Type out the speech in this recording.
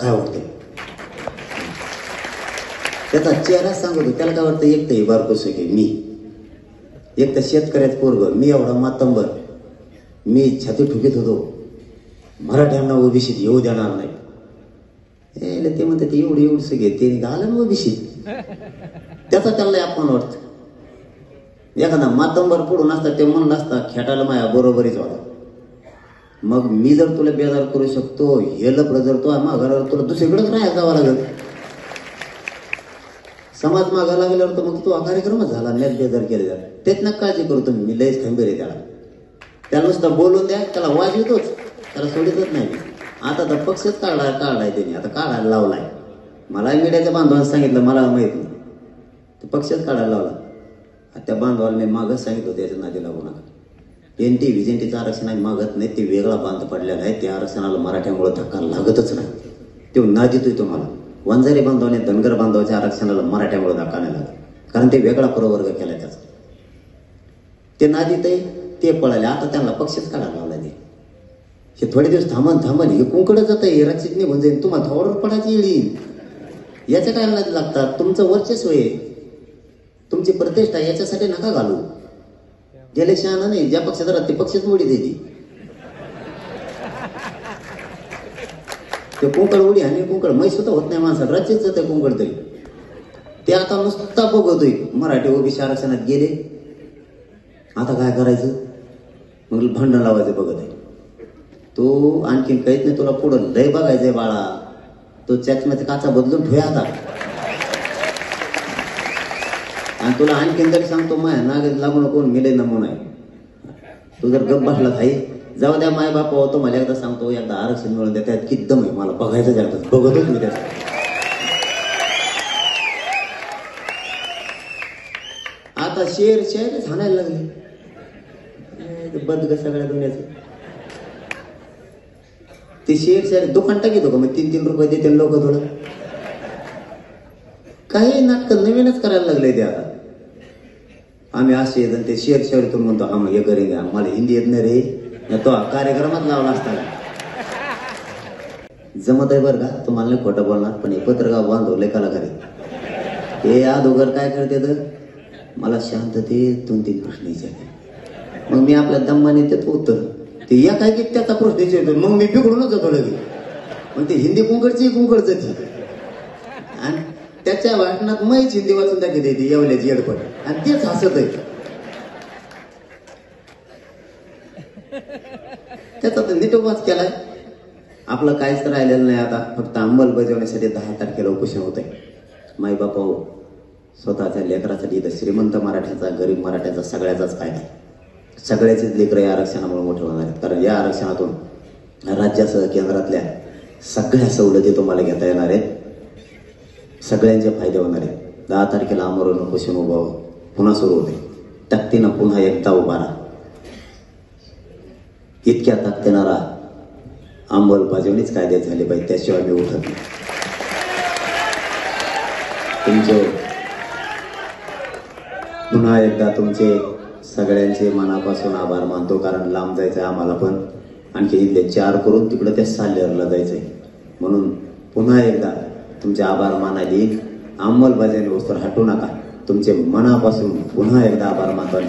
काय वाटतंय? त्याचा चेहरा सांगतो. त्याला काय वाटतं? एक तर हे बारकोस की मी, एक तर शेतकऱ्याच पोरग मी, एवढा मातंबर, मी छाती ठुकीत होतो, मराठ्यांना ओबीसीत येऊ देणार नाही. ते म्हणतात ते एवढं घे, ते आलं ना ओबीसीत. त्याचा त्याला अपमान वाटत. एखादा मातंबर पडून असता ते म्हणलं असता खेटाला माया बरोबरीच होता. मग मी जर तुला बेजार करू शकतो, हे लपड जर तो माघारावर, तुला दुसरीकडेच राहायला जावं लागेल. समाज मागा लागल्यावर तर मग तो कार्यक्रमच झाला, नेट बेजार केले जात. त्यात ना काळजी करतो मी, लयच खंबीर आहे त्याला. त्याला नुसतं बोलून द्या, त्याला वाजवतोच, त्याला सोडितच नाही. आता तर पक्षच काढलाय त्यांनी, आता काढायला लावलाय. मला मीडियाच्या बांधवांनी सांगितलं, मला माहित नाही, ते पक्षच काढायला लावला. त्या बांधवाला मी मागच सांगितलं त्याच्या नादी लागू नका. एनटी व्हिजेंटीचं आरक्षण आहे मागत नाही, ते वेगळा बांध पडलेला आहे. त्या आरक्षणाला मराठ्यामुळे धक्का लागतच नाही. ते नादीतोय तुम्हाला. वंजारी बांधवाने धनगर बांधवाच्या आरक्षणाला मराठ्यामुळे धक्का नाही लागत, कारण ते वेगळा प्रवर्ग केला त्याचा. ते नादीत आहे, ते पळाले. आता त्यांना पक्षच काढायला लावला. हे थोडे दिवस थांबन हे कुंकडं जात आहे, रक्षित निघून जाईल. तुम्हाला थोडं पडायची येईल. याच्या काय नादी लागतात? तुमचं वर्चस्व आहे, तुमची प्रतिष्ठा, याच्यासाठी नका घालू. गेले शहाणा नाही, ज्या पक्षात राहत ते पक्षच मोडी देते. ते कुंकड उडी आणि कुंकड मै सुद्धा होत नाही माणसाला, रचित जाते कुंकड तरी. ते आता नुसता बघतोय मराठी ओबीसी आरक्षणात गेले, आता काय करायचं? मग भांडण लावायचं बघत आहे. तो आणखीन काहीच नाही, तुला पुढं लय बघायचंय बाळा. तो चष्म्याचा काचा बदलून ठेवा आता. आणि तुला आणखीन तरी सांगतो, माया नागेत लागू नको, मी लय नमुना आहे. तू जर गप बसला भाई, जाऊ द्या माय बाप होतो. मला एकदा सांगतो, एकदा आरक्षण मिळून द्या, त्यात किती दम आहे मला बघायचं. जातात बघतोच मी त्यात. आता शेअरच हाणायला लागले बदग सगळ्या दुनियाचं. ते शेअर दुकान टाकीतो का मग 3-3 रुपये देते लोक. थोडं काही नाटक नवीनच करायला लागले ते आता. आम्ही असे ते शेअरतून म्हणतो, हा मग हे करेन. मला हिंदी येत नाही रे, तो कार्यक्रमात लावला असता का. जमत आहे बरं का, तुम्हाला नाही खोटं बोलणार, पण हे पत्रगाव बांधवले कलाकार आहे. हे अगोदर काय करते तर मला शांततेत 2-3 प्रश्न विचारते. मग मी आपल्या दम्माने त्यात उत्तर, ते या काय की त्याचा प्रश्न विचारतो, मग मी बिघडूनच जातो लगे. मग ते हिंदी कुंकडच आणि त्याच्या भाषणात मैच हिंदी वाचून दाखवते ती येवल्याची एडपट, आणि तेच हसत आहे. त्याचा तर नीटोपास केलाय. आपलं काहीच राहिलेलं नाही आता, फक्त अंमलबजावणीसाठी 10 तारखेला उपोषण होत आहे. माई बापा स्वतःच्या लेकरासाठी इथं श्रीमंत मराठ्याचा, गरीब मराठ्याचा सगळ्याचाच फायदा. सगळ्याचेच लेकर या आरक्षणामुळे मोठे होणार आहेत. कारण या आरक्षणातून राज्यासह केंद्रातल्या सगळ्या सवलती तुम्हाला घेता येणार आहेत, सगळ्यांचे फायदे होणार आहेत. 10 तारखेला आमरण उपोषण पुन्हा सुरू होते. ताकदीनं पुन्हा एकदा उभा राहा. इतक्या ताकदीनं राहा, अंमलबजावणीच कायद्यात झाली पाहिजे, त्याशिवाय मी उठत नाही. तुमचे पुन्हा एकदा तुमचे सगळ्यांचे मनापासून आभार मानतो. कारण लांब जायचंय आम्हाला, पण आणखी इथले 4 करून तिकडं त्या साल्हेरला जायचंय. म्हणून पुन्हा एकदा तुमचे आभार मानायला येईल. अंमलबजावणी वस्तूवर हटू नका. तुमचे मनापासून पुन्हा एकदा आभार मानतो.